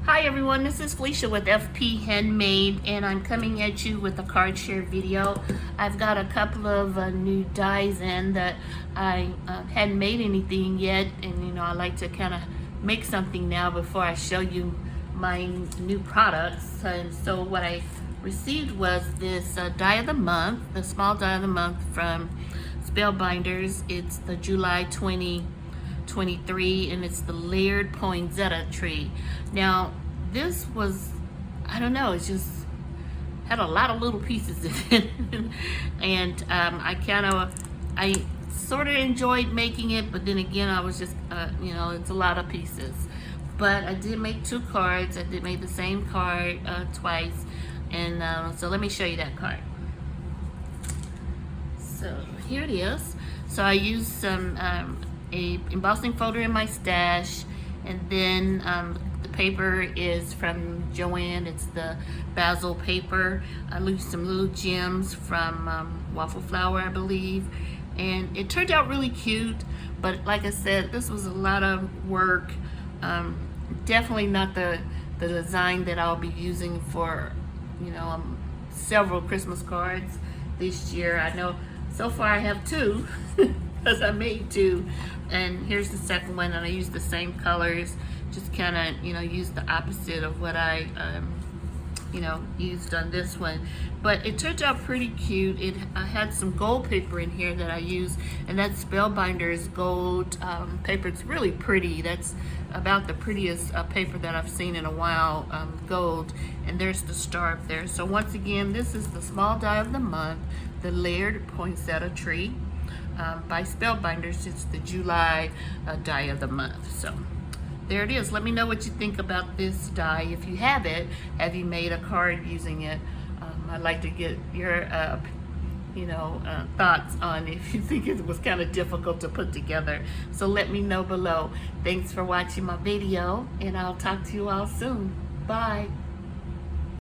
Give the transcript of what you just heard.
Hi everyone, this is Felicia with FP Handmade, and I'm coming at you with a card share video. I've got a couple of new dies in that I hadn't made anything yet, and I like to kind of make something now before I show you my new products. And so what I received was this die of the month, the small die of the month from Spellbinders. It's the July 2023, and it's the layered poinsettia tree. Now this was, I don't know, it just had a lot of little pieces in it. And I sort of enjoyed making it, but then again I was just it's a lot of pieces. But I did make two cards. I did make the same card twice, and so let me show you that card. So here it is. So I used some a embossing folder in my stash, and then the paper is from Joann. It's the basil paper. I used some little gems from waffle flour, I believe, and it turned out really cute. But like I said, this was a lot of work. Definitely not the design that I'll be using for several Christmas cards this year. I know so far I have two because I made two, and here's the second one, and I used the same colors, just kind of used the opposite of what I used on this one. But it turned out pretty cute. I had some gold paper in here that I used, and that's Spellbinders gold paper. It's really pretty. That's about the prettiest paper that I've seen in a while, gold. And there's the star up there. So once again, this is the small die of the month, the layered poinsettia tree by Spellbinders. It's the July die of the month. So there it is. Let me know what you think about this die. If you have it, have you made a card using it? I'd like to get your thoughts on if you think it was kind of difficult to put together. So let me know below. Thanks for watching my video, and I'll talk to you all soon. Bye.